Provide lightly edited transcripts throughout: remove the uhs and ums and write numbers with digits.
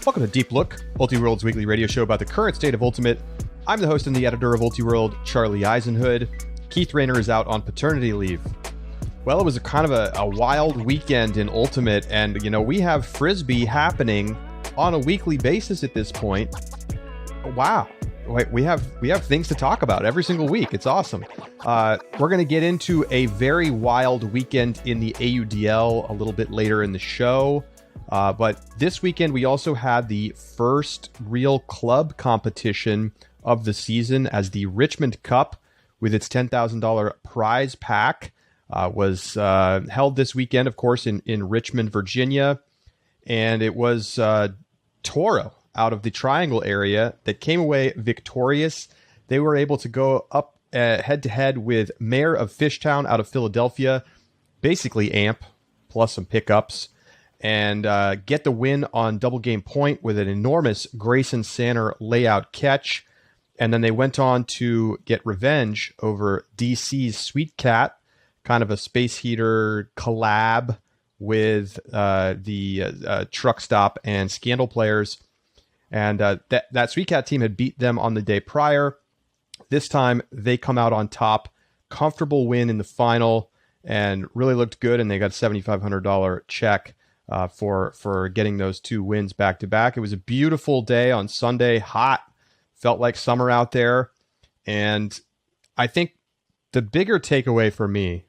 Welcome to Deep Look, Ultiworld's weekly radio show about the current state of Ultimate. I'm the host and the editor of Ultiworld, Charlie Eisenhood. Keith Rayner is out on paternity leave. Well, it was kind of a wild weekend in Ultimate, and we have Frisbee happening on a weekly basis at this point. Wow. We have things to talk about every single week. It's awesome. We're going to get into a very wild weekend in the AUDL a little bit later in the show. But this weekend, we also had the first real club competition of the season, as the Richmond Cup, with its $10,000 prize pack, was held this weekend, of course, in Richmond, Virginia. And it was Toro out of the Triangle area that came away victorious. They were able to go up head-to-head with Mayor of Fishtown out of Philadelphia, basically AMP, plus some pickups, and get the win on double game point with an enormous Grayson Sanner layout catch. And then they went on to get revenge over DC's Sweet Cat, kind of a space heater collab with the Truck Stop and Scandal players. And that Sweet Cat team had beat them on the day prior. This time they come out on top. Comfortable win in the final and really looked good. And they got a $7,500 check for getting those two wins back to back. It was a beautiful day on Sunday, hot, felt like summer out there. And I think the bigger takeaway for me,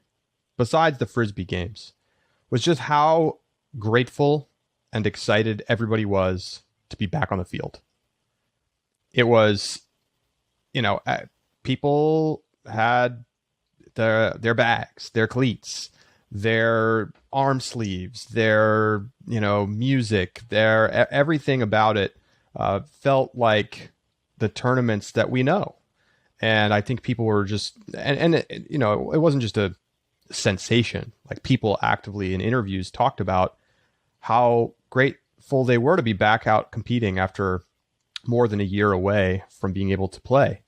besides the Frisbee games, was just how grateful and excited everybody was to be back on the field. It was, people had their bags, their cleats, their arm sleeves, their music, their everything about it felt like the tournaments that we know. And I think people were just it wasn't just a sensation. Like, people actively in interviews talked about how grateful they were to be back out competing after more than a year away from being able to play.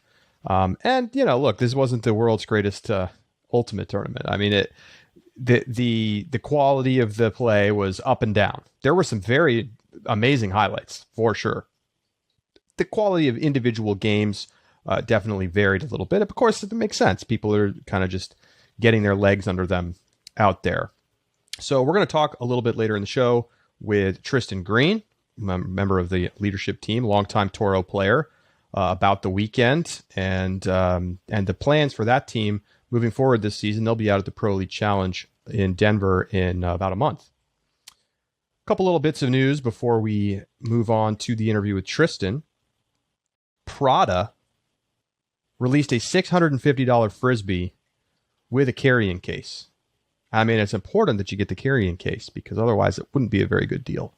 Look, this wasn't the world's greatest Ultimate tournament. I mean, the quality of the play was up and down. There were some very amazing highlights, for sure. The quality of individual games definitely varied a little bit. Of course, it makes sense. People are kind of just getting their legs under them out there. So we're going to talk a little bit later in the show with Tristan Green, member of the leadership team, longtime Toro player, about the weekend and the plans for that team moving forward this season. They'll be out at the Pro Elite Challenge in Denver in about a month. A couple little bits of news before we move on to the interview with Tristan. Prada released a $650 Frisbee with a carrying case. I mean, it's important that you get the carrying case because otherwise it wouldn't be a very good deal.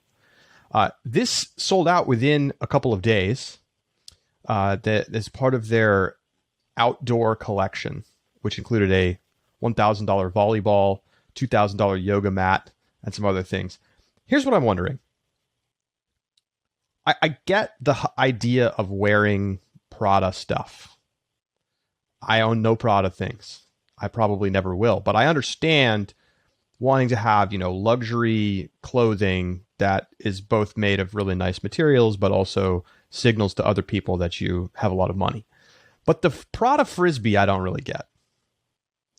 This sold out within a couple of days. That is part of their outdoor collection, which included a $1,000 volleyball, $2,000 yoga mat, and some other things. Here's what I'm wondering. I get the idea of wearing Prada stuff. I own no Prada things. I probably never will, but I understand wanting to have, luxury clothing that is both made of really nice materials, but also signals to other people that you have a lot of money. But the Prada Frisbee, I don't really get.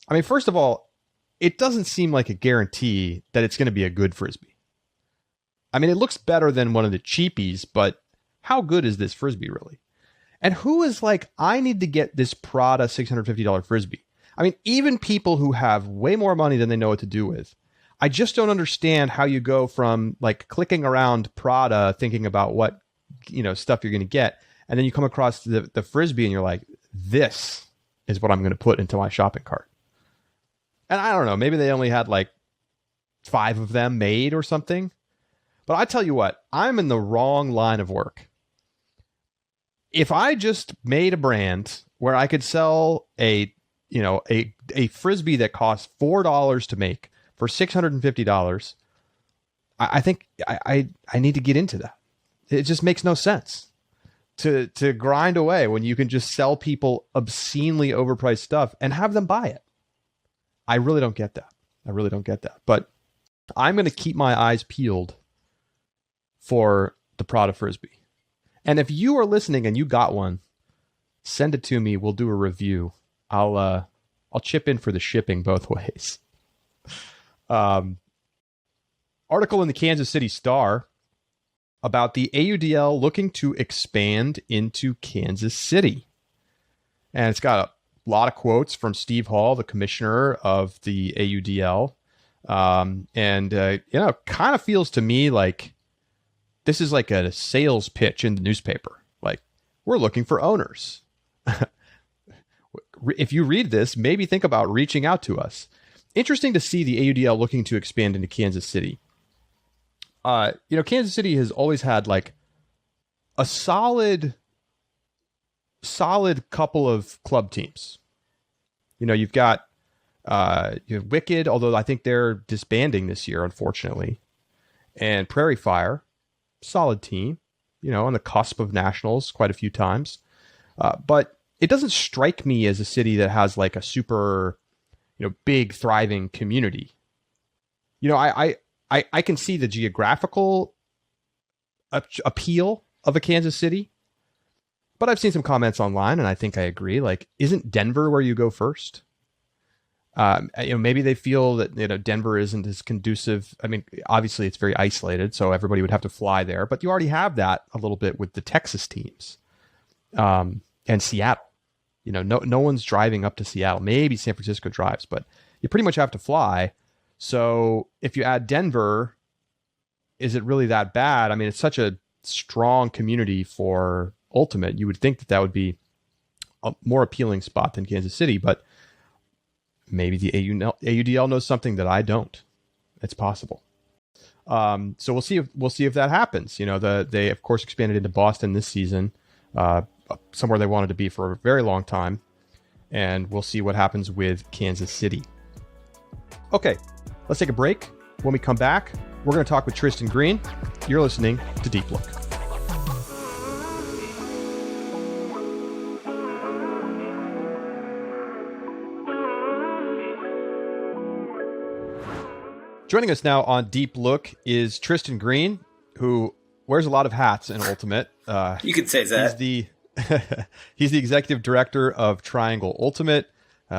I mean, first of all, it doesn't seem like a guarantee that it's going to be a good Frisbee. I mean, it looks better than one of the cheapies, but how good is this Frisbee really? And who is like, I need to get this Prada $650 Frisbee? I mean, even people who have way more money than they know what to do with. I just don't understand how you go from like clicking around Prada, thinking about what, stuff you're going to get. And then you come across the Frisbee and you're like, this is what I'm going to put into my shopping cart. And I don't know, maybe they only had like 5 of them made or something. But I tell you what, I'm in the wrong line of work. If I just made a brand where I could sell a Frisbee that costs $4 to make for $650, I think I need to get into that. It just makes no sense to grind away when you can just sell people obscenely overpriced stuff and have them buy it. I really don't get that. But I'm going to keep my eyes peeled for the Prada Frisbee. And if you are listening and you got one, send it to me. We'll do a review. I'll chip in for the shipping both ways. Article in the Kansas City Star about the AUDL looking to expand into Kansas City. And it's got a lot of quotes from Steve Hall, the commissioner of the AUDL. Kind of feels to me like this is like a sales pitch in the newspaper. Like, we're looking for owners. If you read this, maybe think about reaching out to us. Interesting to see the AUDL looking to expand into Kansas City. Kansas City has always had like a solid couple of club teams. You've got Wicked, although I think they're disbanding this year, unfortunately, and Prairie Fire, solid team, on the cusp of nationals quite a few times. But it doesn't strike me as a city that has like a super, big thriving community. I can see the geographical appeal of a Kansas City, but I've seen some comments online, and I think I agree. Like, isn't Denver where you go first? Maybe they feel that Denver isn't as conducive. I mean, obviously it's very isolated, so everybody would have to fly there. But you already have that a little bit with the Texas teams, and Seattle. No one's driving up to Seattle. Maybe San Francisco drives, but you pretty much have to fly. So if you add Denver, is it really that bad? I mean, it's such a strong community for Ultimate. You would think that would be a more appealing spot than Kansas City, but maybe the AUDL knows something that I don't. It's possible. So we'll see if that happens. They of course expanded into Boston this season, somewhere they wanted to be for a very long time, and we'll see what happens with Kansas City. Okay, let's take a break. When we come back, we're going to talk with Tristan Green. You're listening to Deep Look. Joining us now on Deep Look is Tristan Green, who wears a lot of hats in Ultimate. You could say that. He's the executive director of Triangle Ultimate.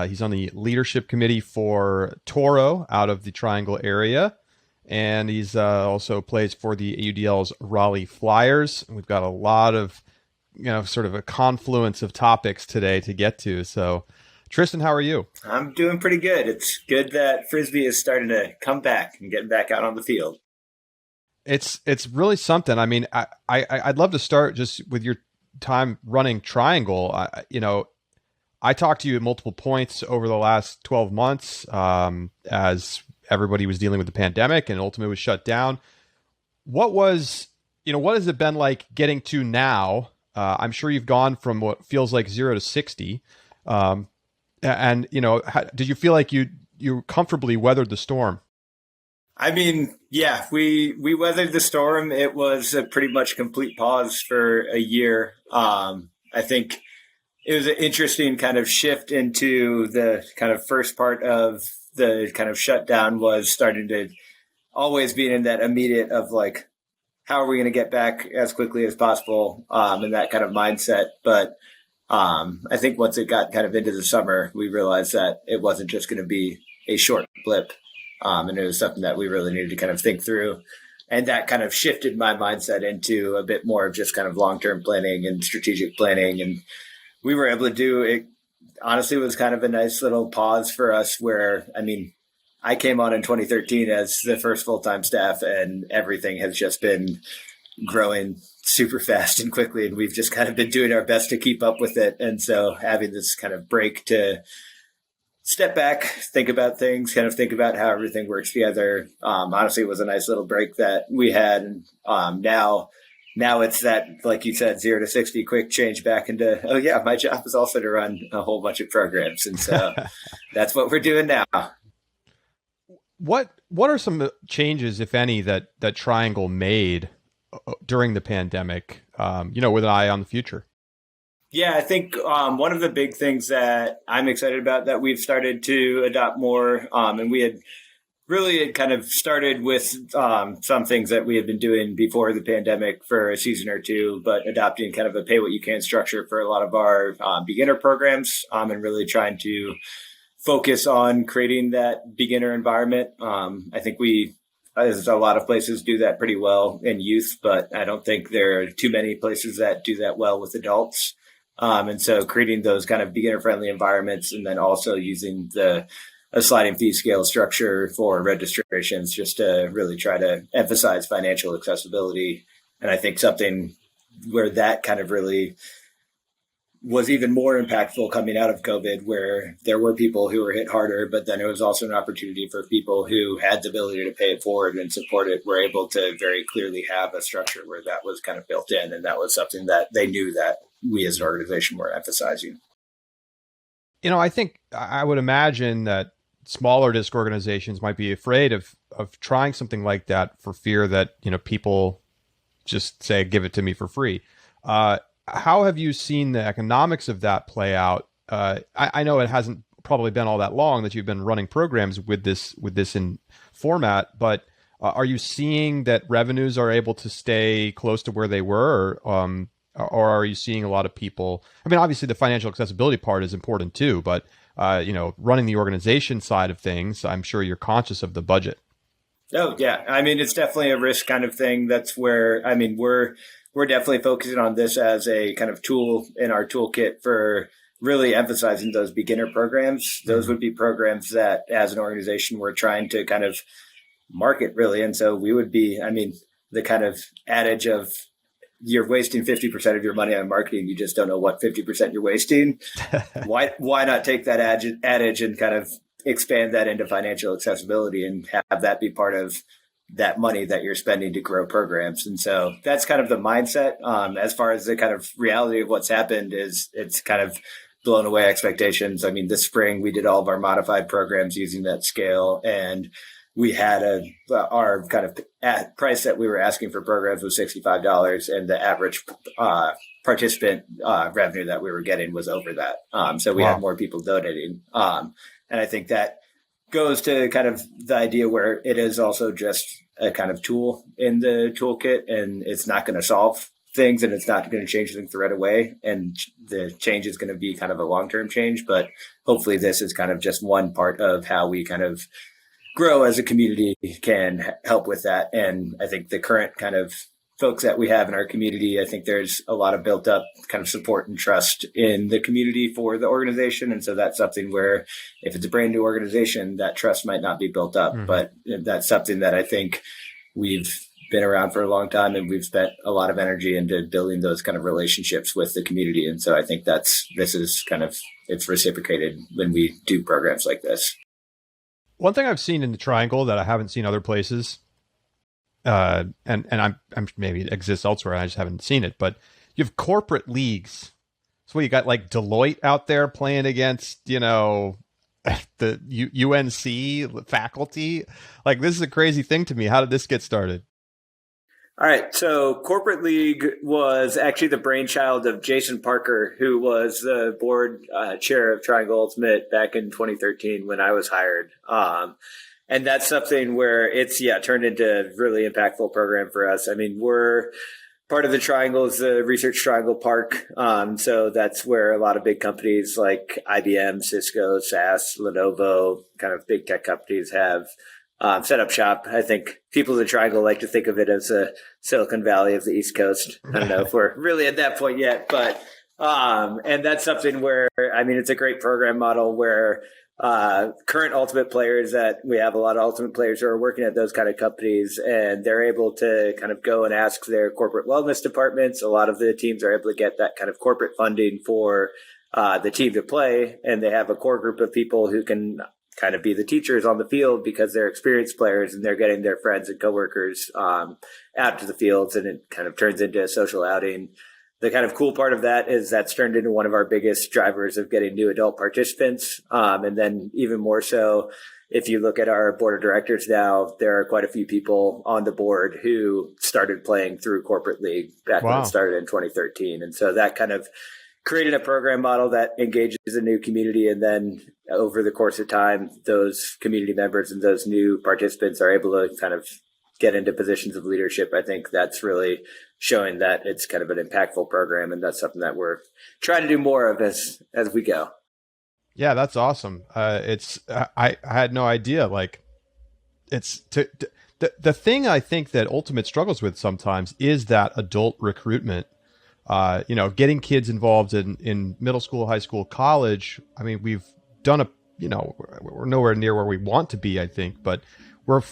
He's on the leadership committee for Toro out of the Triangle area. And he's also plays for the AUDL's Raleigh Flyers. And we've got a lot of, sort of a confluence of topics today to get to. So, Tristan, how are you? I'm doing pretty good. It's good that Frisbee is starting to come back and getting back out on the field. It's really something. I mean, I'd love to start just with your time running Triangle. I talked to you at multiple points over the last 12 months as everybody was dealing with the pandemic and Ultimate was shut down. What has it been like getting to now? I'm sure you've gone from what feels like 0 to 60. Did you feel like you comfortably weathered the storm? I mean, yeah, we weathered the storm. It was a pretty much complete pause for a year. I think it was an interesting kind of shift into the kind of first part of the kind of shutdown was starting to always being in that immediate of like, how are we going to get back as quickly as possible, and that kind of mindset. But I think once it got kind of into the summer, we realized that it wasn't just going to be a short blip. And it was something that we really needed to kind of think through. And that kind of shifted my mindset into a bit more of just kind of long-term planning and strategic planning. And we were able to do it. Honestly, it was kind of a nice little pause for us where, I mean, I came on in 2013 as the first full-time staff, and everything has just been growing super fast and quickly. And we've just kind of been doing our best to keep up with it. And so having this kind of break to step back, think about things, kind of think about how everything works together. Honestly, it was a nice little break that we had. And now it's that, like you said, 0 to 60, quick change back into, oh yeah, my job is also to run a whole bunch of programs. And so that's what we're doing now. What are some changes, if any, that Triangle made during the pandemic, with an eye on the future? Yeah, I think one of the big things that I'm excited about that we've started to adopt more, and we had really it kind of started with some things that we had been doing before the pandemic for a season or two, but adopting kind of a pay what you can structure for a lot of our beginner programs, and really trying to focus on creating that beginner environment. I think as a lot of places do that pretty well in youth, but I don't think there are too many places that do that well with adults. And so creating those kind of beginner friendly environments, and then also using a sliding fee scale structure for registrations, just to really try to emphasize financial accessibility. And I think something where that kind of really was even more impactful coming out of COVID, where there were people who were hit harder, but then it was also an opportunity for people who had the ability to pay it forward and support it, were able to very clearly have a structure where that was kind of built in. And that was something that they knew that we as an organization were emphasizing. I think I would imagine that smaller disc organizations might be afraid of trying something like that for fear that, people just say, give it to me for free. How have you seen the economics of that play out? I know it hasn't probably been all that long that you've been running programs with this in format, but are you seeing that revenues are able to stay close to where they were, or are you seeing a lot of people? I mean, obviously the financial accessibility part is important too, but running the organization side of things, I'm sure you're conscious of the budget. Oh yeah, I mean, it's definitely a risk kind of thing. That's where, I mean, we're definitely focusing on this as a kind of tool in our toolkit for really emphasizing those beginner programs. Those would be programs that as an organization, we're trying to kind of market really. And so we would be, I mean, the kind of adage of you're wasting 50% of your money on marketing, you just don't know what 50% you're wasting. Why not take that adage and kind of expand that into financial accessibility and have that be part of that money that you're spending to grow programs. And so that's kind of the mindset. As far as the kind of reality of what's happened is it's kind of blown away expectations. I mean, this spring we did all of our modified programs using that scale, and we had our kind of price that we were asking for programs was $65, and the average participant revenue that we were getting was over that. So we had more people donating. And I think that goes to kind of the idea where it is also just a kind of tool in the toolkit, and it's not going to solve things, and it's not going to change things right away. And the change is going to be kind of a long-term change, but hopefully this is kind of just one part of how we kind of grow as a community can help with that. And I think the current kind of folks that we have in our community, I think there's a lot of built up kind of support and trust in the community for the organization. And so that's something where if it's a brand new organization, that trust might not be built up, but that's something that I think we've been around for a long time, and we've spent a lot of energy into building those kind of relationships with the community. And so I think it's reciprocated when we do programs like this. One thing I've seen in the Triangle that I haven't seen other places, and I'm maybe it exists elsewhere, I just haven't seen it, but you have corporate leagues. So you got like Deloitte out there playing against, the UNC faculty. Like, this is a crazy thing to me. How did this get started? All right. So Corporate League was actually the brainchild of Jason Parker, who was the board chair of Triangle Ultimate back in 2013 when I was hired. And that's something where it's turned into a really impactful program for us. I mean, we're part of the Triangle is the Research Triangle Park. So that's where a lot of big companies like IBM, Cisco, SAS, Lenovo, kind of big tech companies have set up shop. I think people in the Triangle like to think of it as a Silicon Valley of the East Coast. I don't know if we're really at that point yet, but and that's something where, I mean, it's a great program model where current Ultimate players, that we have a lot of Ultimate players who are working at those kind of companies, and they're able to kind of go and ask their corporate wellness departments. A lot of the teams are able to get that kind of corporate funding for the team to play, and they have a core group of people who can kind of be the teachers on the field because they're experienced players, and they're getting their friends and coworkers out to the fields, and it kind of turns into a social outing. The kind of cool part of that is that's turned into one of our biggest drivers of getting new adult participants. And then even more so, if you look at our board of directors now, there are quite a few people on the board who started playing through Corporate League back when it started in 2013. And so that kind of created a program model that engages a new community, and then over the course of time, those community members and those new participants are able to kind of get into positions of leadership. I think that's really showing that it's kind of an impactful program, and that's something that we're trying to do more of as we go. Yeah, that's awesome. I had no idea. Like, it's the thing I think that Ultimate struggles with sometimes is that adult recruitment. Getting kids involved in middle school, high school, college. I mean, we've done we're nowhere near where we want to be, I think, but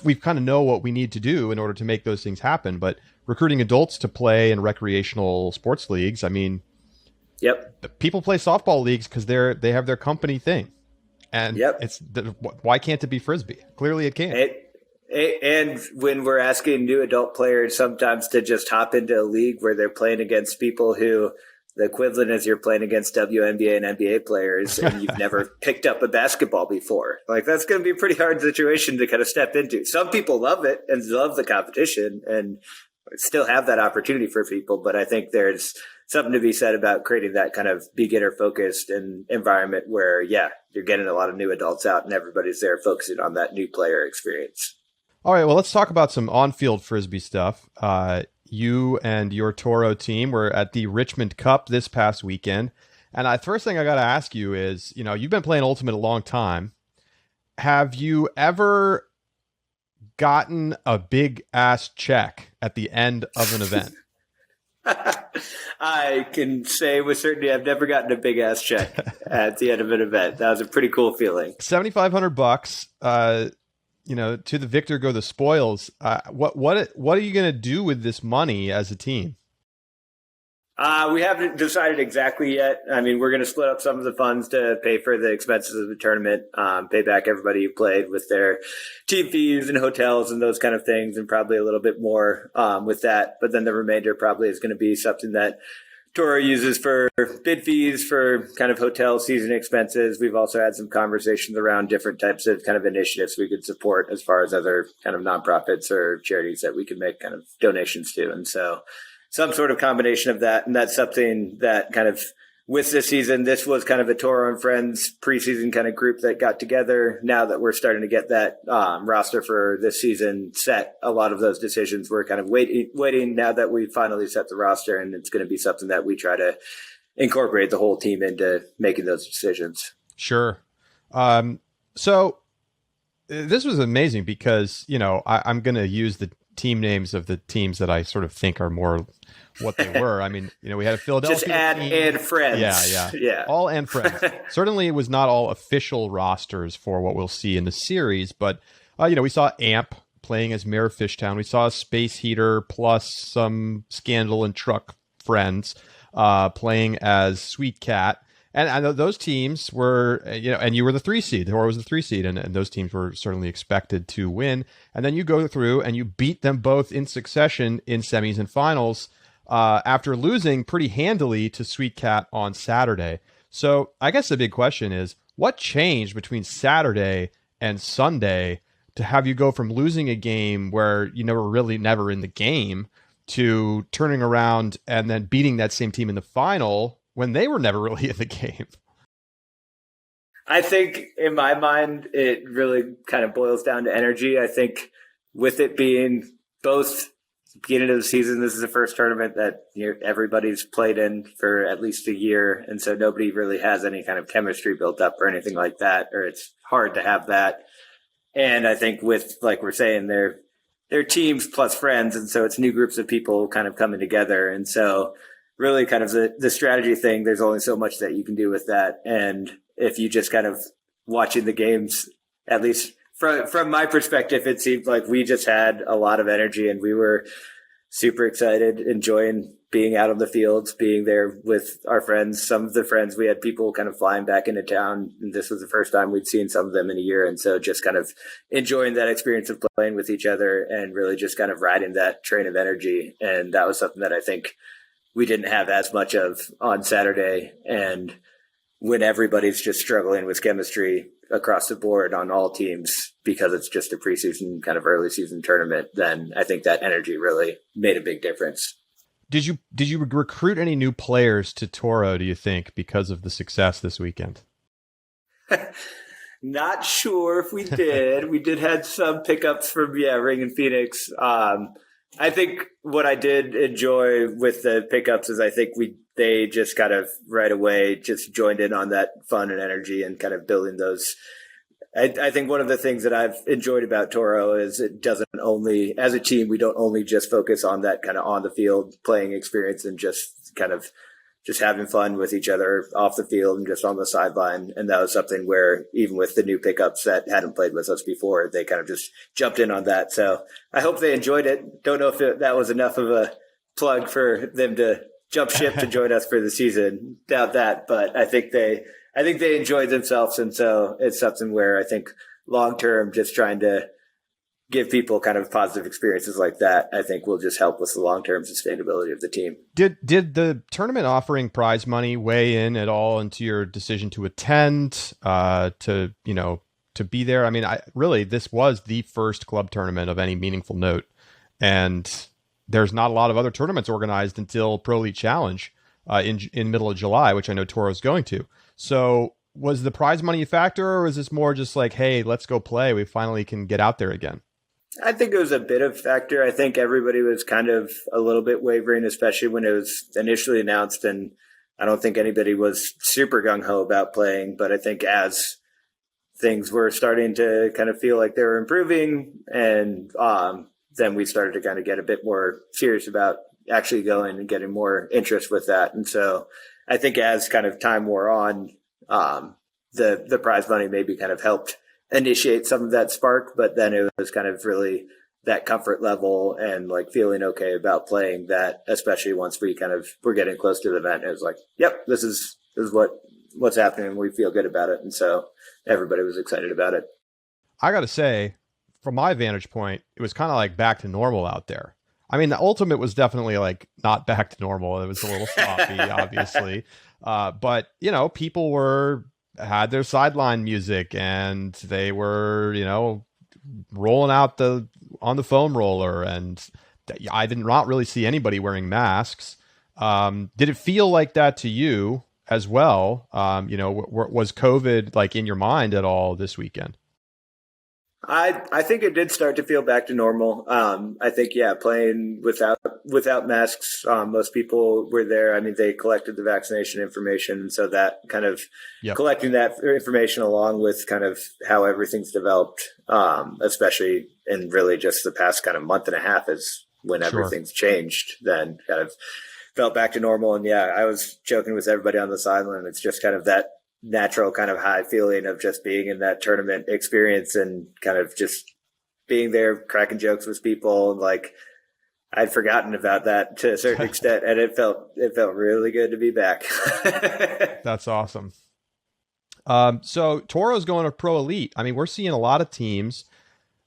we've kind of know what we need to do in order to make those things happen. But recruiting adults to play in recreational sports leagues, I mean, yep, people play softball leagues because they have their company thing, and why can't it be Frisbee? Clearly, it can. And when we're asking new adult players sometimes to just hop into a league where they're playing against people who the equivalent is you're playing against WNBA and NBA players and you've never picked up a basketball before. Like, that's going to be a pretty hard situation to kind of step into. Some people love it and love the competition and still have that opportunity for people. But I think there's something to be said about creating that kind of beginner focused environment where, you're getting a lot of new adults out and everybody's there focusing on that new player experience. All right, well, let's talk about some on-field Frisbee stuff. You and your Toro team were at the Richmond Cup this past weekend. And the first thing I got to ask you is, you've been playing Ultimate a long time. Have you ever gotten a big-ass check at the end of an event? I can say with certainty I've never gotten a big-ass check at the end of an event. That was a pretty cool feeling. $7,500. To the victor go the spoils. What are you going to do with this money as a team? We haven't decided exactly yet. I mean, we're going to split up some of the funds to pay for the expenses of the tournament, pay back everybody who played with their team fees and hotels and those kind of things, and probably a little bit more with that. But then the remainder probably is going to be something that Toro uses for bid fees for kind of hotel season expenses. We've also had some conversations around different types of kind of initiatives we could support as far as other kind of nonprofits or charities that we could make kind of donations to. And so some sort of combination of that. And that's something that kind of with this season, this was kind of a Toro and Friends preseason kind of group that got together. Now that we're starting to get that roster for this season set, a lot of those decisions we're kind of waiting now that we finally set the roster, and it's going to be something that we try to incorporate the whole team into making those decisions. Sure. So this was amazing because, I'm going to use the team names of the teams that I sort of think are more what they were. I mean, we had a Philadelphia just and friends. Yeah. All and friends. Certainly it was not all official rosters for what we'll see in the series, but we saw Amp playing as Mayor of Fishtown. We saw Space Heater plus some Scandal and Truck friends playing as Sweet Cat. And I know those teams were, and you were the 3 seed. Toro was the 3 seed, and those teams were certainly expected to win. And then you go through and you beat them both in succession in semis and finals after losing pretty handily to Sweet Cat on Saturday. So I guess the big question is, what changed between Saturday and Sunday to have you go from losing a game where you never in the game to turning around and then beating that same team in the final when they were never really in the game? I think in my mind, it really kind of boils down to energy. I think with it being both beginning of the season, this is the first tournament that everybody's played in for at least a year. And so nobody really has any kind of chemistry built up or anything like that, or it's hard to have that. And I think with, like we're saying, they're teams plus friends. And so it's new groups of people kind of coming together. And so really kind of the strategy thing, there's only so much that you can do with that. And if you just kind of watching the games, at least from my perspective, it seemed like we just had a lot of energy and we were super excited, enjoying being out on the fields, being there with our friends. Some of the friends, we had people kind of flying back into town. And this was the first time we'd seen some of them in a year. And so just kind of enjoying that experience of playing with each other and really just kind of riding that train of energy. And that was something that I think we didn't have as much of on Saturday. And when everybody's just struggling with chemistry across the board on all teams because it's just a preseason kind of early season tournament, then I think that energy really made a big difference. Did you recruit any new players to Toro, do you think, because of the success this weekend? Not sure if we did. We did have some pickups from Ring and Phoenix. I think what I did enjoy with the pickups is I think they just kind of right away just joined in on that fun and energy and kind of building those. I think one of the things that I've enjoyed about Toro is it doesn't only, as a team, we don't only just focus on that kind of on the field playing experience and just kind of just having fun with each other off the field and just on the sideline. And that was something where even with the new pickups that hadn't played with us before, they kind of just jumped in on that. So I hope they enjoyed it. Don't know if that was enough of a plug for them to jump ship to join us for the season. Doubt that, but I think they enjoyed themselves. And so it's something where I think long-term, just trying to give people kind of positive experiences like that, I think will just help with the long-term sustainability of the team. Did the tournament offering prize money weigh in at all into your decision to attend, to be there? I mean, this was the first club tournament of any meaningful note, and there's not a lot of other tournaments organized until Pro Elite Challenge in middle of July, which I know Toro's going to. So was the prize money a factor, or was this more just like, hey, let's go play, we finally can get out there again? I think it was a bit of a factor. I think everybody was kind of a little bit wavering, especially when it was initially announced. And I don't think anybody was super gung-ho about playing. But I think as things were starting to kind of feel like they were improving, and then we started to kind of get a bit more serious about actually going and getting more interest with that. And so I think as kind of time wore on, the prize money maybe kind of helped initiate some of that spark, but then it was kind of really that comfort level and like feeling okay about playing that, especially once we kind of were getting close to the event. It was like, yep, this is what's happening. We feel good about it. And so everybody was excited about it. I got to say, from my vantage point, it was kind of like back to normal out there. I mean, the ultimate was definitely like not back to normal. It was a little sloppy, obviously. But, people had their sideline music and they were, rolling out on the foam roller, and I did not really see anybody wearing masks. Did it feel like that to you as well? Was COVID like in your mind at all this weekend? I think it did start to feel back to normal. I think, playing without masks, most people were there. I mean, they collected the vaccination information. And so that kind of collecting that information along with kind of how everything's developed, especially in really just the past kind of month and a half is when everything's changed, then kind of felt back to normal. And I was joking with everybody on the sideline. It's just kind of that natural kind of high feeling of just being in that tournament experience and kind of just being there, cracking jokes with people. Like I'd forgotten about that to a certain extent, and it felt really good to be back. That's awesome. So Toro's going to Pro Elite. I mean, we're seeing a lot of teams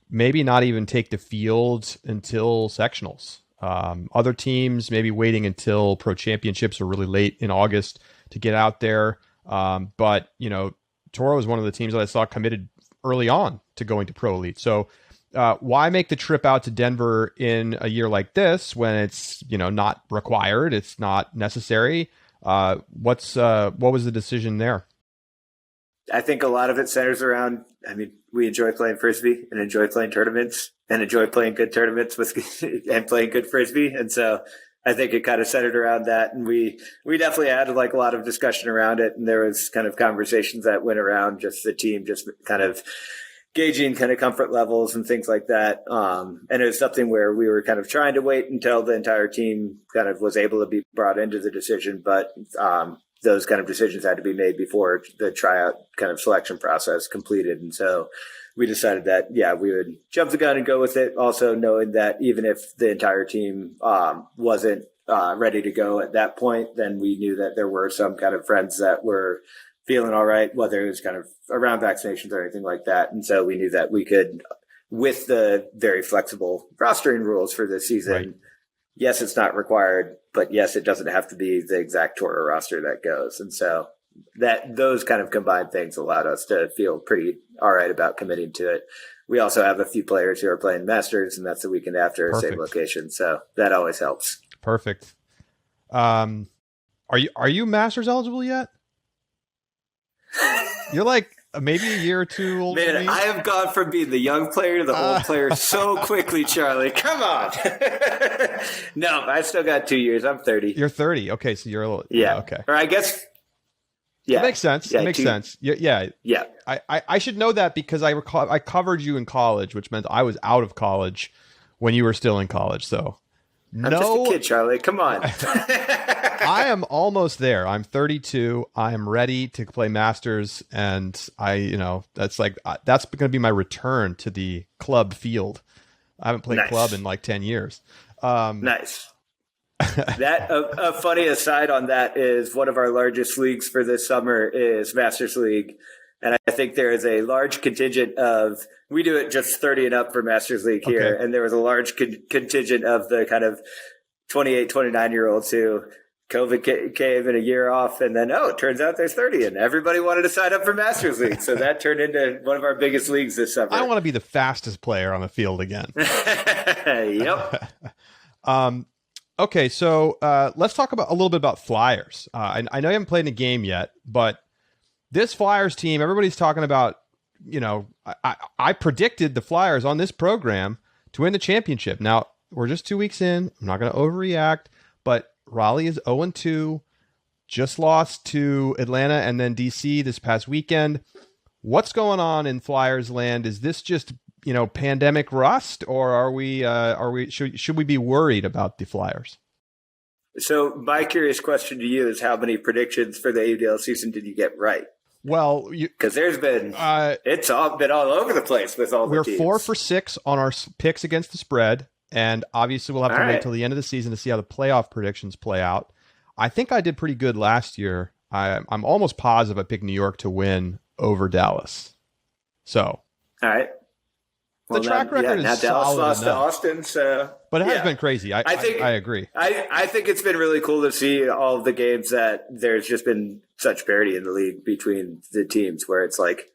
maybe not even take the field until sectionals. Other teams maybe waiting until Pro Championships or really late in August to get out there. But Toro is one of the teams that I saw committed early on to going to Pro Elite. So, why make the trip out to Denver in a year like this when it's, not required, it's not necessary? What was the decision there? I think a lot of it centers around, we enjoy playing Frisbee and enjoy playing tournaments and enjoy playing good tournaments and playing good Frisbee. And so I think it kind of centered around that. And we definitely had like a lot of discussion around it. And there was kind of conversations that went around just the team, just kind of gauging kind of comfort levels and things like that. And it was something where we were kind of trying to wait until the entire team kind of was able to be brought into the decision. But, those kind of decisions had to be made before the tryout kind of selection process completed. And so we decided that, we would jump the gun and go with it. Also knowing that even if the entire team wasn't ready to go at that point, then we knew that there were some kind of friends that were feeling all right, whether it was kind of around vaccinations or anything like that. And so we knew that we could, with the very flexible rostering rules for this season, right. Yes, it's not required, but yes, it doesn't have to be the exact Toro roster that goes. And so those kind of combined things allowed us to feel pretty all right about committing to it. We also have a few players who are playing Masters, and that's the weekend after, same location. So that always helps. Perfect. Are you Masters eligible yet? You're like maybe a year or two older than Man, me. I have gone from being the young player to the old player so quickly, Charlie. Come on. No, I still got 2 years. I'm 30. You're 30. Okay, so you're a little... Yeah. Okay. Or I guess... Yeah. It makes sense. Yeah, it makes sense. Yeah. Yeah. I should know that because I recall I covered you in college, which meant I was out of college when you were still in college. So I'm just a kid, Charlie. Come on. I am almost there. I'm 32. I am ready to play Masters, and that's going to be my return to the club field. I haven't played club in like 10 years. Nice. That a funny aside on that is one of our largest leagues for this summer is Masters League. And I think there is a large contingent of, we do it just 30 and up for Masters League here. Okay. And there was a large contingent of the kind of 28, 29-year-olds who COVID came in a year off. And then, it turns out there's 30 and everybody wanted to sign up for Masters League. So that turned into one of our biggest leagues this summer. I want to be the fastest player on the field again. Yep. Okay, so let's talk about a little bit about Flyers. I know you haven't played in a game yet, but this Flyers team, everybody's talking about, I predicted the Flyers on this program to win the championship. Now, we're just 2 weeks in. I'm not going to overreact, but Raleigh is 0-2, just lost to Atlanta and then DC this past weekend. What's going on in Flyers land? Is this just pandemic rust, or should we be worried about the Flyers? So my curious question to you is, how many predictions for the AUDL season did you get right? Well, because there's been it's all been all over the place with all the teams. We're 4 for 6 on our picks against the spread, and obviously we'll have to wait till the end of the season to see how the playoff predictions play out. I think I did pretty good last year. I'm almost positive I picked New York to win over Dallas. So, all right. The track record is now solid Dallas lost enough. to Austin, so but it has been crazy. I agree. I think it's been really cool to see all of the games that there's just been such parity in the league between the teams, where it's like,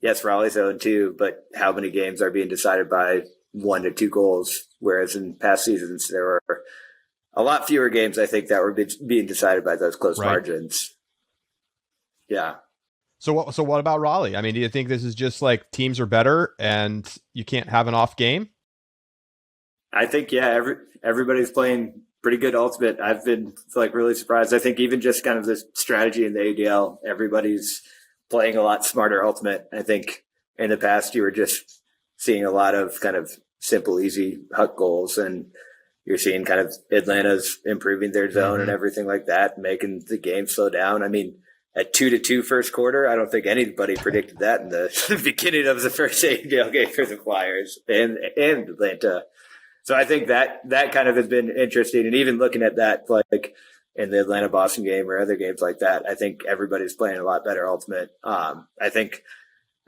yes, Raleigh's 0-2, but how many games are being decided by 1 to 2 goals? Whereas in past seasons, there were a lot fewer games, I think, that were being decided by those close margins. Yeah. So what about Raleigh? I mean, do you think this is just like teams are better and you can't have an off game? I think, everybody's playing pretty good Ultimate. I've been really surprised. I think even just kind of the strategy in the AUDL, everybody's playing a lot smarter Ultimate. I think in the past you were just seeing a lot of kind of simple, easy huck goals, and you're seeing kind of Atlanta's improving their zone and everything like that, making the game slow down. I mean, at 2-2 first quarter, I don't think anybody predicted that in the beginning of the first AUDL game for the Flyers and Atlanta. So I think that kind of has been interesting. And even looking at that, like in the Atlanta-Boston game or other games like that, I think everybody's playing a lot better Ultimate. I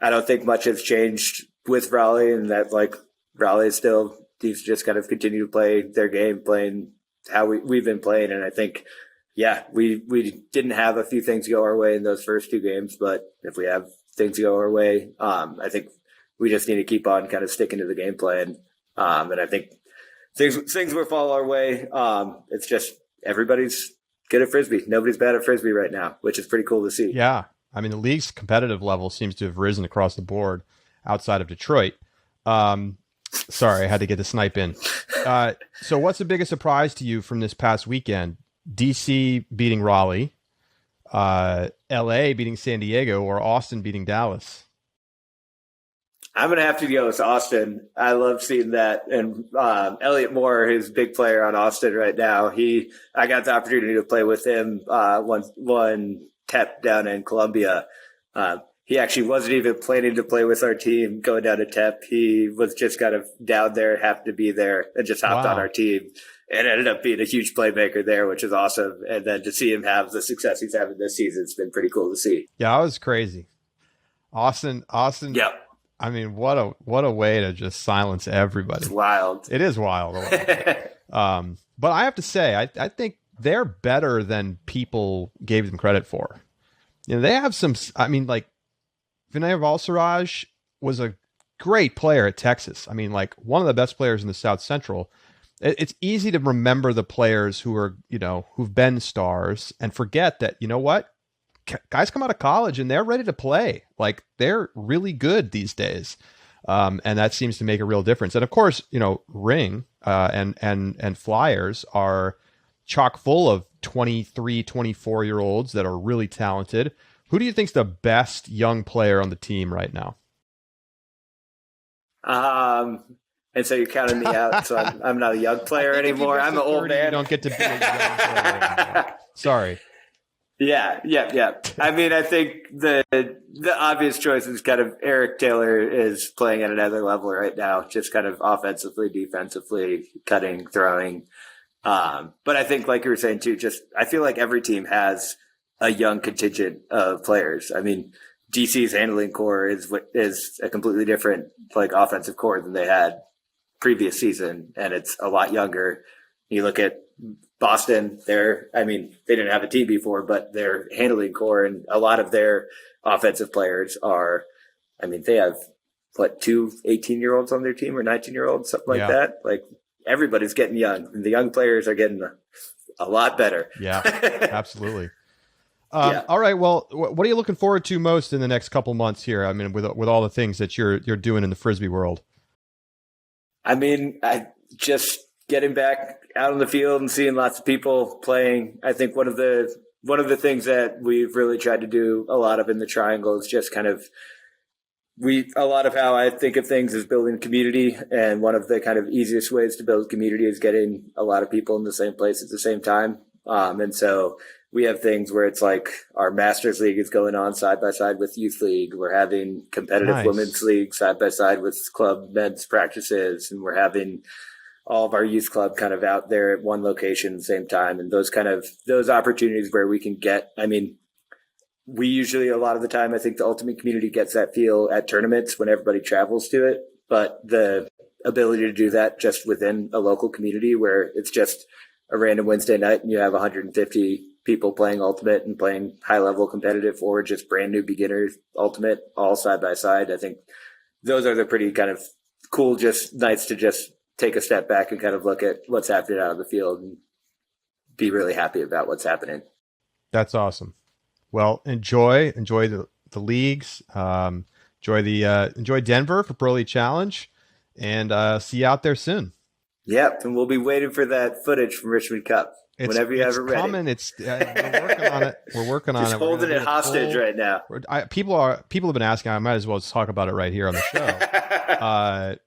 don't think much has changed with Raleigh, and that Raleigh is still, these just kind of continue to play their game, playing how we've been playing. And I think, we didn't have a few things go our way in those first 2 games, but if we have things go our way, I think we just need to keep on kind of sticking to the game plan. And I think things will fall our way. It's just everybody's good at Frisbee. Nobody's bad at Frisbee right now, which is pretty cool to see. Yeah. I mean, the league's competitive level seems to have risen across the board outside of Detroit. Sorry, I had to get the snipe in. So what's the biggest surprise to you from this past weekend? DC beating Raleigh, LA beating San Diego, or Austin beating Dallas? I'm going to have to go with Austin. I love seeing that. And Elliot Moore, who's a big player on Austin right now, I got the opportunity to play with him one TEP down in Columbia. He actually wasn't even planning to play with our team going down to TEP. He was just kind of down there, happened to be there, and just hopped on our team. And ended up being a huge playmaker there, which is awesome. And then to see him have the success he's having this season, it's been pretty cool to see. Yeah, that was crazy. Austin. Yeah. I mean, what a way to just silence everybody. It's wild. It is wild. But I have to say, I think they're better than people gave them credit for. They have some. I mean, like Vinay Valsaraj was a great player at Texas. I mean, like one of the best players in the South Central. It's easy to remember the players who are, who've been stars and forget that, guys come out of college and they're ready to play. Like, they're really good these days. And that seems to make a real difference. And of course, Ring and Flyers are chock full of 23, 24-year-olds that are really talented. Who do you think's the best young player on the team right now? And so you're counting me out. So I'm not a young player anymore. I'm an old man. You don't get to be a young player anymore. Sorry. Yeah. I mean, I think the obvious choice is kind of Eric Taylor is playing at another level right now, just kind of offensively, defensively, cutting, throwing. But I think, like you were saying too, I feel like every team has a young contingent of players. I mean, DC's handling core is a completely different offensive core than they had previous season, and it's a lot younger. You look at Boston, they didn't have a team before, but their handling core and a lot of their offensive players they have two 18-year-olds on their team or 19-year-olds, something like that. Like, everybody's getting young, and the young players are getting a lot better. Yeah, absolutely. All right. Well, what are you looking forward to most in the next couple months here? I mean, with all the things that you're doing in the Frisbee world. I mean, I just getting back out on the field and seeing lots of people playing. I think one of the things that we've really tried to do a lot of in the Triangle is just kind of a lot of how I think of things is building community. And one of the kind of easiest ways to build community is getting a lot of people in the same place at the same time. And so we have things where it's like our Masters League is going on side by side with Youth League. We're having competitive women's league side by side with club men's practices. And we're having all of our youth club kind of out there at one location at the same time. And those opportunities where we can get, we usually, a lot of the time, I think the Ultimate community gets that feel at tournaments when everybody travels to it. But the ability to do that just within a local community where it's just a random Wednesday night and you have 150 people playing Ultimate and playing high level competitive or just brand new beginners Ultimate all side by side. I think those are the pretty kind of cool, just nights to just take a step back and kind of look at what's happening out of the field and be really happy about what's happening. That's awesome. Well, enjoy the leagues. Enjoy Denver for Pro League Challenge, and see you out there soon. Yep, and we'll be waiting for that footage from Richmond Cup whenever you have it ready. Coming. We're working on it. We're working on it. Just holding it hostage right now. People have been asking. I might as well just talk about it right here on the show.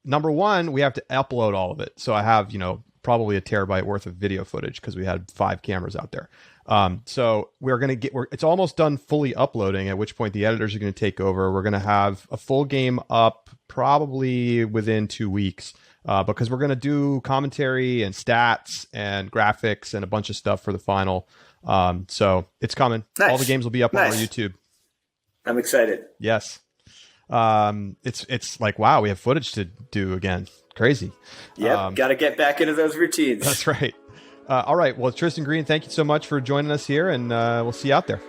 Number one, we have to upload all of it. So I have, probably a terabyte worth of video footage because we had 5 cameras out there. So it's almost done fully uploading, at which point the editors are going to take over. We're going to have a full game up probably within 2 weeks, because we're going to do commentary and stats and graphics and a bunch of stuff for the final. So it's coming. Nice. All the games will be up on our YouTube. I'm excited. Yes. It's like, wow, we have footage to do again. Crazy. Yeah, got to get back into those routines. That's right. All right. Well, Tristan Green, thank you so much for joining us here, and we'll see you out there.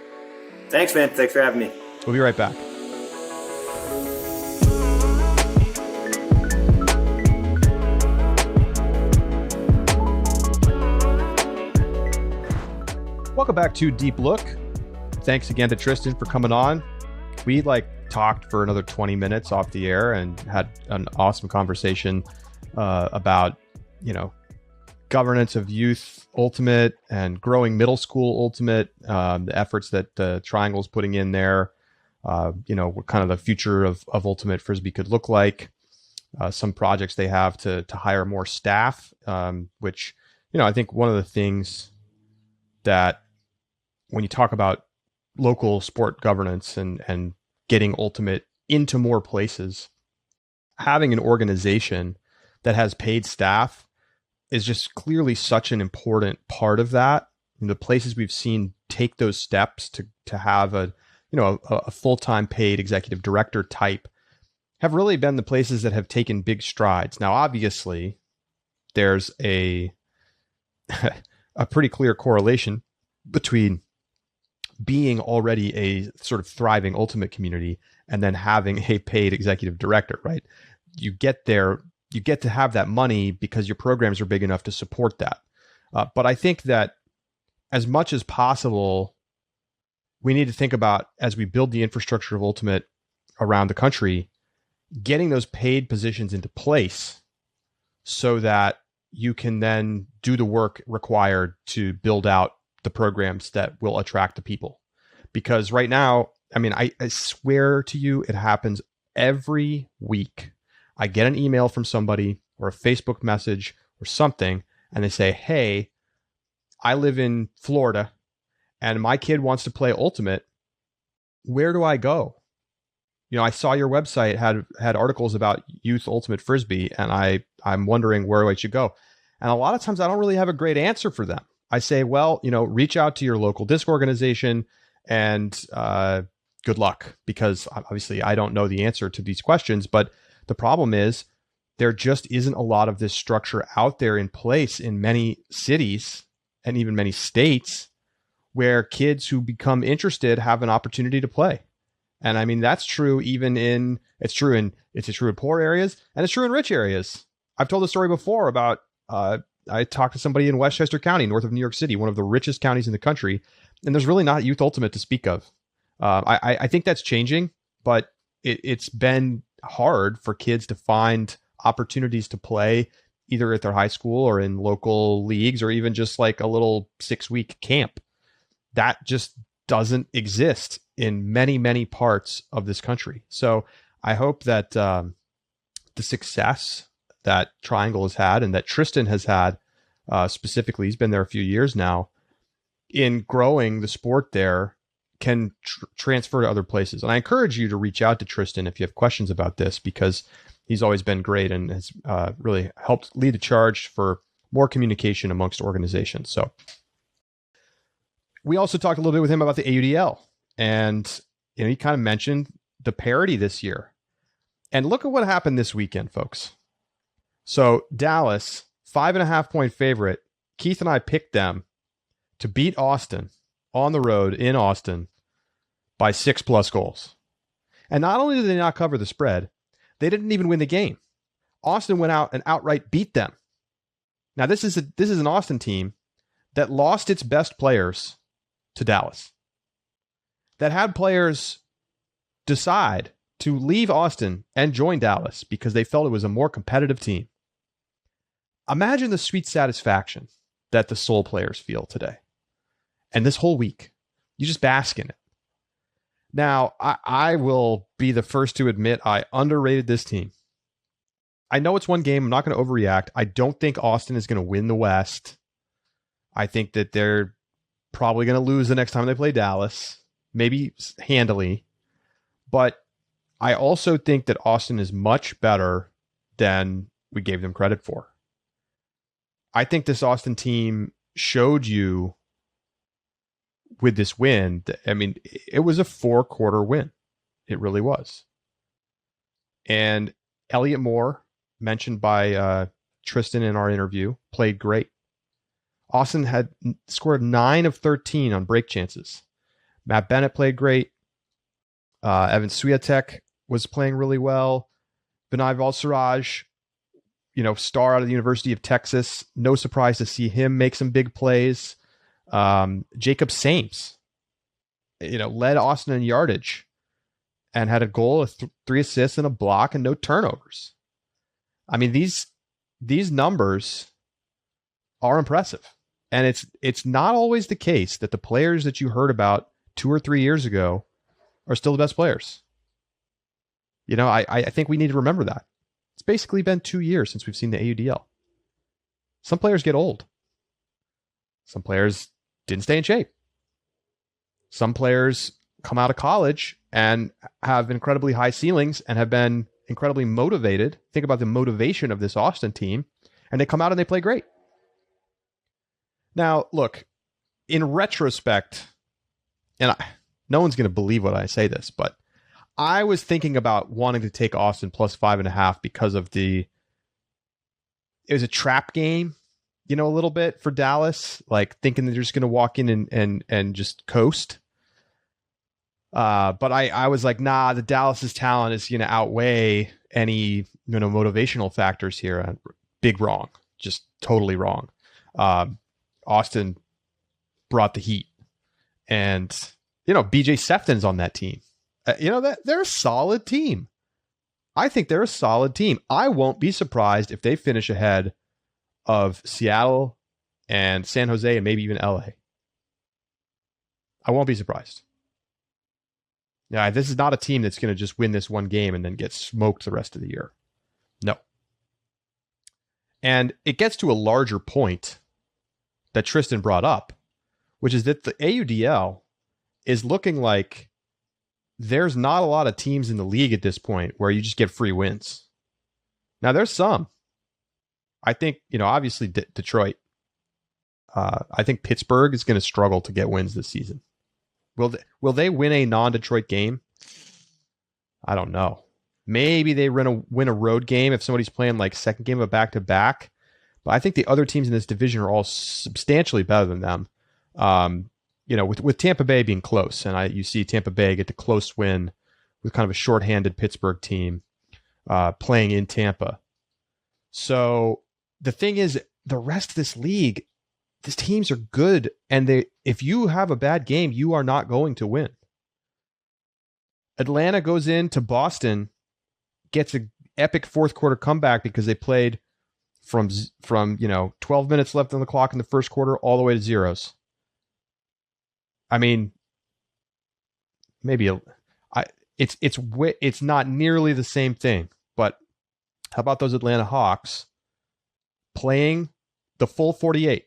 Thanks, man. Thanks for having me. We'll be right back. Welcome back to Deep Look. Thanks again to Tristan for coming on. We talked for another 20 minutes off the air and had an awesome conversation about, governance of youth Ultimate and growing middle school Ultimate, the efforts that the Triangle's putting in there, what kind of the future of Ultimate Frisbee could look like, some projects they have to hire more staff, which, I think one of the things that when you talk about local sport governance and getting Ultimate into more places, having an organization that has paid staff is just clearly such an important part of that. And the places we've seen take those steps to have a full-time paid executive director type have really been the places that have taken big strides. Now, obviously, there's a pretty clear correlation between being already a sort of thriving Ultimate community and then having a paid executive director, right? You get there, you get to have that money because your programs are big enough to support that. But I think that as much as possible, we need to think about, as we build the infrastructure of Ultimate around the country, getting those paid positions into place so that you can then do the work required to build out the programs that will attract the people. Because right now, I mean, I swear to you, it happens every week. I get an email from somebody or a Facebook message or something, and they say, hey, I live in Florida and my kid wants to play Ultimate. Where do I go? You know, I saw your website had articles about youth Ultimate Frisbee, and I'm wondering where I should go. And a lot of times I don't really have a great answer for them. I say, well, you know, reach out to your local disc organization and good luck, because obviously I don't know the answer to these questions. But the problem is there just isn't a lot of this structure out there in place in many cities and even many states where kids who become interested have an opportunity to play. And I mean, that's true it's true in poor areas, and it's true in rich areas. I've told the story before about, I talked to somebody in Westchester County, north of New York City, one of the richest counties in the country, and there's really not youth Ultimate to speak of. I think that's changing, but it's been hard for kids to find opportunities to play either at their high school or in local leagues, or even just like a little 6-week camp. That just doesn't exist in many, many parts of this country. So I hope that the success that Triangle has had, and that Tristan has had specifically, he's been there a few years now, in growing the sport there, can transfer to other places. And I encourage you to reach out to Tristan if you have questions about this, because he's always been great and has really helped lead the charge for more communication amongst organizations. So we also talked a little bit with him about the AUDL, and you know, he kind of mentioned the parity this year. And look at what happened this weekend, folks. So Dallas, 5.5-point favorite. Keith and I picked them to beat Austin on the road in Austin by 6+ goals. And not only did they not cover the spread, they didn't even win the game. Austin went out and outright beat them. Now, this is an Austin team that lost its best players to Dallas, that had players decide to leave Austin and join Dallas because they felt it was a more competitive team. Imagine the sweet satisfaction that the Soul players feel today. And this whole week, you just bask in it. Now, I will be the first to admit I underrated this team. I know it's one game. I'm not going to overreact. I don't think Austin is going to win the West. I think that they're probably going to lose the next time they play Dallas, maybe handily. But I also think that Austin is much better than we gave them credit for. I think this Austin team showed you with this win. I mean, it was a 4-quarter win. It really was. And Elliot Moore, mentioned by Tristan in our interview, played great. Austin had scored 9 of 13 on break chances. Matt Bennett played great. Evan Swiatek was playing really well. Vinay Valsaraj, star out of the University of Texas. No surprise to see him make some big plays. Jacob Sames, led Austin in yardage and had a goal, 3 assists and a block and no turnovers. I mean, these numbers are impressive. And it's not always the case that the players that you heard about 2 or 3 years ago are still the best players. I think we need to remember that. It's basically been 2 years since we've seen the AUDL. Some players get old. Some players didn't stay in shape. Some players come out of college and have incredibly high ceilings and have been incredibly motivated. Think about the motivation of this Austin team, and they come out and they play great. Now, look, in retrospect, and no one's going to believe when I say this, but I was thinking about wanting to take Austin plus 5.5 because of it was a trap game, a little bit for Dallas, like thinking that they're just going to walk in and just coast. But I was like, nah, the Dallas's talent is going to outweigh any, motivational factors here. Big wrong, just totally wrong. Austin brought the heat, and BJ Sefton's on that team. That they're a solid team. I think they're a solid team. I won't be surprised if they finish ahead of Seattle and San Jose and maybe even LA. I won't be surprised. Yeah, this is not a team that's going to just win this one game and then get smoked the rest of the year. No. And it gets to a larger point that Tristan brought up, which is that the AUDL is looking like there's not a lot of teams in the league at this point where you just get free wins. Now, there's some. I think, obviously Detroit. I think Pittsburgh is going to struggle to get wins this season. Will they win a non-Detroit game? I don't know. Maybe they win a road game if somebody's playing like second game of back-to-back. But I think the other teams in this division are all substantially better than them. With Tampa Bay being close, and you see Tampa Bay get the close win with kind of a shorthanded Pittsburgh team playing in Tampa. So the thing is, the rest of this league, these teams are good, and if you have a bad game, you are not going to win. Atlanta goes into Boston, gets an epic fourth quarter comeback because they played from 12 minutes left on the clock in the first quarter all the way to zeros. I mean, maybe it's not nearly the same thing, but how about those Atlanta Hawks playing the full 48?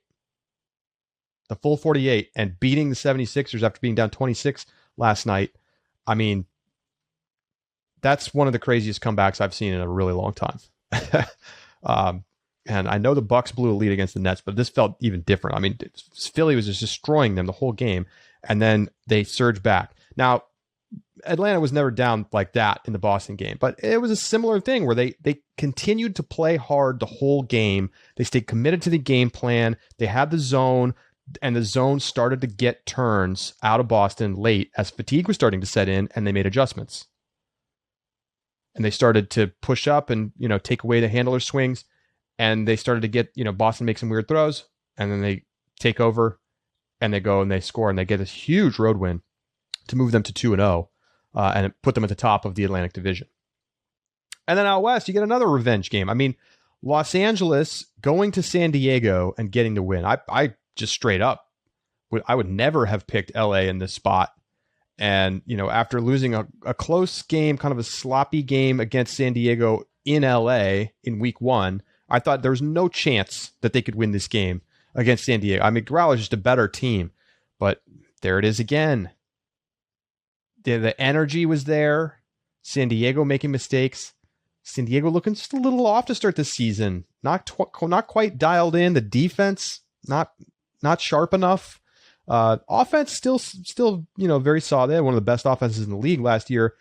The full 48 and beating the 76ers after being down 26 last night. I mean, that's one of the craziest comebacks I've seen in a really long time. And I know the Bucks blew a lead against the Nets, but this felt even different. I mean, Philly was just destroying them the whole game, and then they surged back. Now, Atlanta was never down like that in the Boston game, but it was a similar thing where they continued to play hard the whole game. They stayed committed to the game plan. They had the zone, and the zone started to get turns out of Boston late as fatigue was starting to set in, and they made adjustments. And they started to push up and, take away the handler swings. And they started to get, Boston make some weird throws, and then they take over and they go and they score and they get this huge road win to move them to 2-0 and put them at the top of the Atlantic Division. And then out west, you get another revenge game. I mean, Los Angeles going to San Diego and getting the win. I just straight up, I would never have picked LA in this spot. And, after losing a close game, kind of a sloppy game against San Diego in LA in week 1, I thought there was no chance that they could win this game against San Diego. I mean, Raleigh's just a better team, but there it is again. The energy was there. San Diego making mistakes. San Diego looking just a little off to start the season. Not quite dialed in. The defense not sharp enough. Offense still very solid. They had one of the best offenses in the league last year.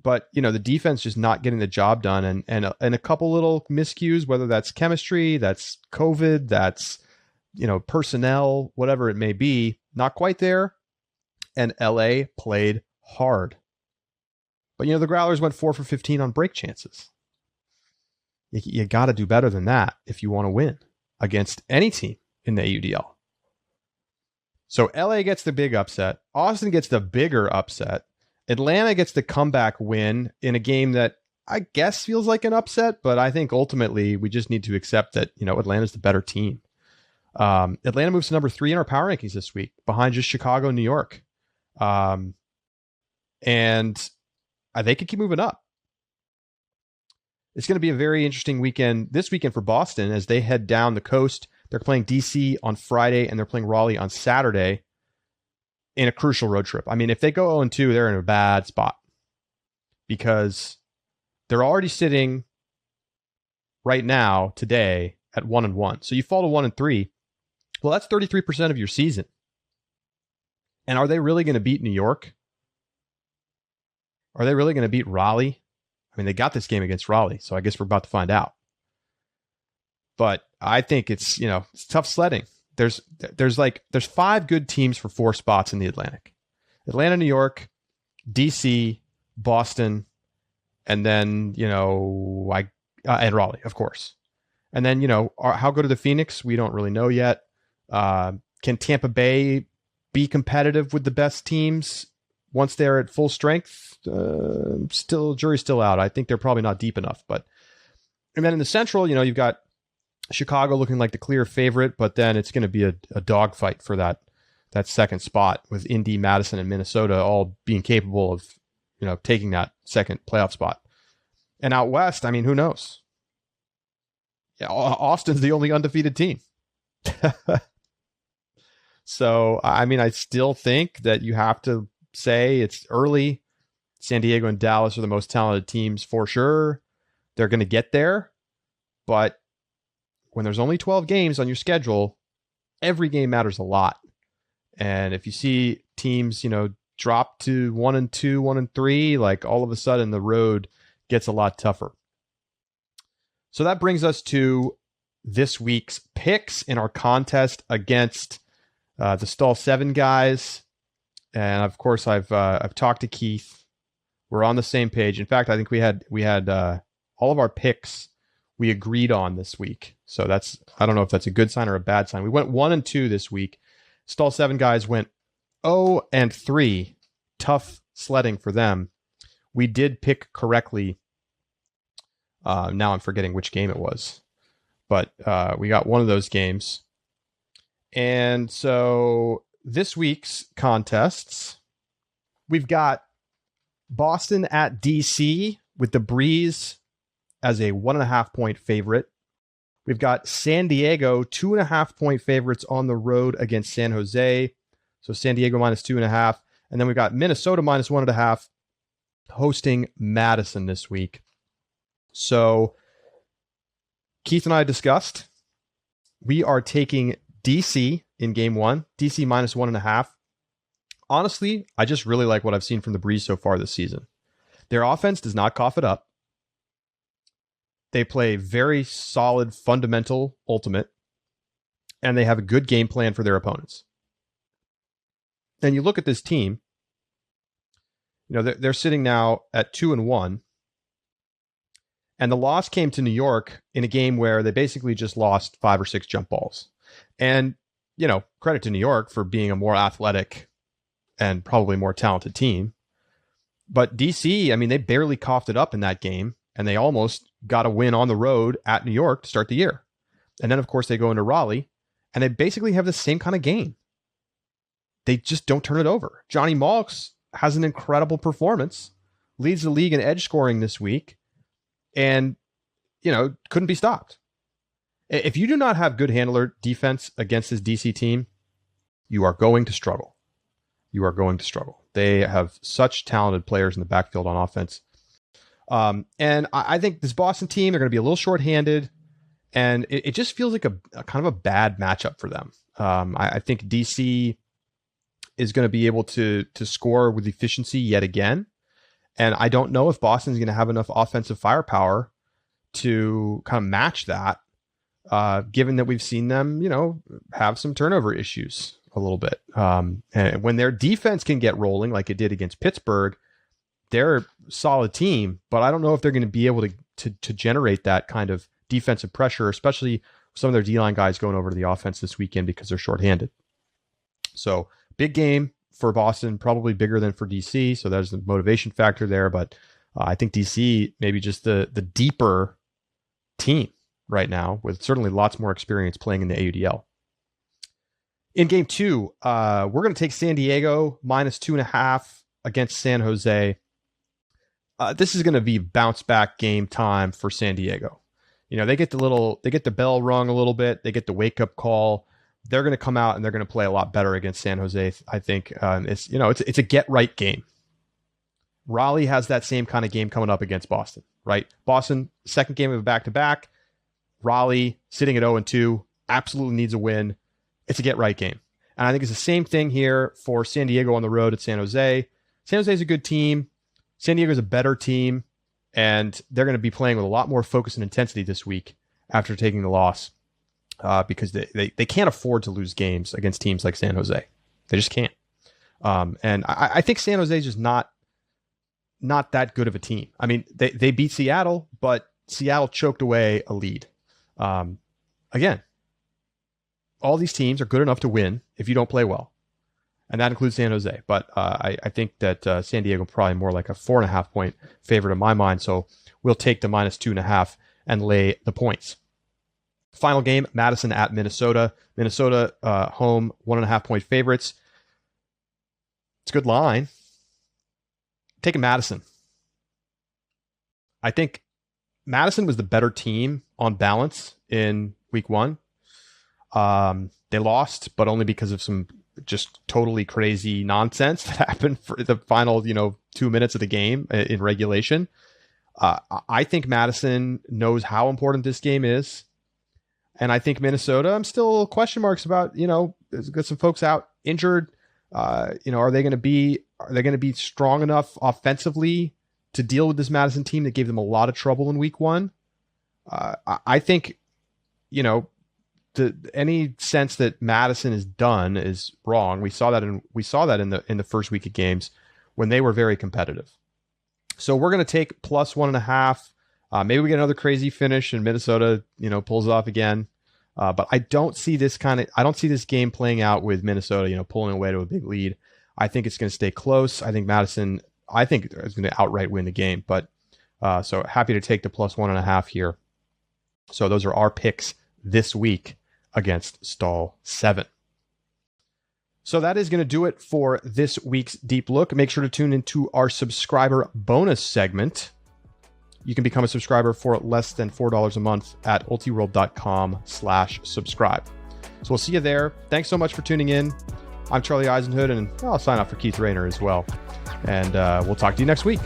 But, the defense just not getting the job done and a couple little miscues, whether that's chemistry, that's COVID, that's, personnel, whatever it may be, not quite there. And LA played hard. But, the Growlers went 4 for 15 on break chances. You got to do better than that if you want to win against any team in the AUDL. So LA gets the big upset. Austin gets the bigger upset. Atlanta gets the comeback win in a game that I guess feels like an upset, but I think ultimately we just need to accept that, Atlanta's the better team. Atlanta moves to number 3 in our power rankings this week, behind just Chicago and New York. And they could keep moving up. It's going to be a very interesting weekend this weekend for Boston as they head down the coast. They're playing DC on Friday and they're playing Raleigh on Saturday in a crucial road trip. I mean, if they go 0-2, they're in a bad spot because they're already sitting right now today at 1-1. So you fall to 1-3. Well, that's 33% of your season. And are they really going to beat New York? Are they really going to beat Raleigh? I mean, they got this game against Raleigh, so I guess we're about to find out. But I think it's tough sledding. There's 5 good teams for 4 spots in the Atlantic. Atlanta, New York, DC, Boston, and then, and Raleigh, of course. And then, how good are the Phoenix? We don't really know yet. Can Tampa Bay be competitive with the best teams once they're at full strength. Jury's still out. I think they're probably not deep enough. And then in the Central, you've got Chicago looking like the clear favorite, but then it's going to be a dogfight for that second spot with Indy, Madison, and Minnesota all being capable of, taking that second playoff spot. And out West, I mean, who knows? Yeah, Austin's the only undefeated team. So, I mean, I still think that you have to say it's early. San Diego and Dallas are the most talented teams for sure. They're going to get there. But when there's only 12 games on your schedule, every game matters a lot. And if you see teams, drop to 1-2, 1-3, like all of a sudden the road gets a lot tougher. So that brings us to this week's picks in our contest against the Stall 7 guys. And of course, I've talked to Keith. We're on the same page. In fact, I think we had all of our picks we agreed on this week. So I don't know if that's a good sign or a bad sign. We went 1-2 this week. Stall 7 guys went 0-3. Tough sledding for them. We did pick correctly. Now I'm forgetting which game it was. But we got one of those games. And so this week's contests, we've got Boston at DC with the Breeze as a 1.5 point favorite. We've got San Diego, 2.5 point favorites on the road against San Jose. So San Diego -2.5. And then we've got Minnesota -1.5 hosting Madison this week. So Keith and I discussed, we are taking DC in game 1, DC -1.5. Honestly, I just really like what I've seen from the Breeze so far this season. Their offense does not cough it up. They play very solid, fundamental ultimate, and they have a good game plan for their opponents. And you look at this team, they're sitting now at 2-1, and the loss came to New York in a game where they basically just lost 5 or 6 jump balls. And, credit to New York for being a more athletic and probably more talented team. But DC, I mean, they barely coughed it up in that game, and they almost got a win on the road at New York to start the year. And then, of course, they go into Raleigh, and they basically have the same kind of game. They just don't turn it over. Johnny Malks has an incredible performance, leads the league in edge scoring this week, and, couldn't be stopped. If you do not have good handler defense against this DC team, you are going to struggle. You are going to struggle. They have such talented players in the backfield on offense. And I think this Boston team, they're going to be a little shorthanded, and it just feels like a kind of a bad matchup for them. I think DC is going to be able to score with efficiency yet again. And I don't know if Boston's going to have enough offensive firepower to kind of match that, given that we've seen them, have some turnover issues a little bit. And when their defense can get rolling like it did against Pittsburgh, they're a solid team, but I don't know if they're going to be able to generate that kind of defensive pressure, especially some of their D-line guys going over to the offense this weekend because they're shorthanded. So big game for Boston, probably bigger than for DC. So there's the motivation factor there, but I think DC maybe just the deeper team right now with certainly lots more experience playing in the AUDL. In game 2, we're going to take San Diego -2.5 against San Jose. This is going to be bounce back game time for San Diego. They get the bell rung a little bit. They get the wake up call. They're going to come out and they're going to play a lot better against San Jose. I think it's a get right game. Raleigh has that same kind of game coming up against Boston, right? Boston, second game of a back-to-back. Raleigh sitting at 0-2, absolutely needs a win. It's a get right game. And I think it's the same thing here for San Diego on the road at San Jose. San Jose is a good team. San Diego is a better team, and they're going to be playing with a lot more focus and intensity this week after taking the loss, because they can't afford to lose games against teams like San Jose. They just can't. And I think San Jose is just not that good of a team. I mean, they beat Seattle, but Seattle choked away a lead. Again, all these teams are good enough to win if you don't play well. and that includes San Jose. But I think that San Diego probably more like a 4.5 point favorite in my mind. So we'll take the -2.5 and lay the points. Final game, Madison at Minnesota. Minnesota home, 1.5 point favorites. It's a good line. Taking Madison. I think Madison was the better team on balance in week 1. They lost, but only because of some just totally crazy nonsense that happened for the final, 2 minutes of the game in regulation. I think Madison knows how important this game is. And I think Minnesota, I'm still question marks about, there's got some folks out injured. Are they going to be strong enough offensively to deal with this Madison team that gave them a lot of trouble in week 1? I think, any sense that Madison is done is wrong. We saw that in the first week of games when they were very competitive. So we're going to take +1.5. Maybe we get another crazy finish and Minnesota, pulls it off again. But I don't see this game playing out with Minnesota, pulling away to a big lead. I think it's going to stay close. I think Madison, is going to outright win the game. But so happy to take the +1.5 here. So those are our picks this week against Stall 7. So that is going to do it for this week's Deep Look. Make sure to tune into our subscriber bonus segment. You can become a subscriber for less than $4 a month at ultiworld.com/subscribe. So we'll see you there. Thanks so much for tuning in. I'm Charlie Eisenhood, and I'll sign off for Keith Rayner as well. And we'll talk to you next week.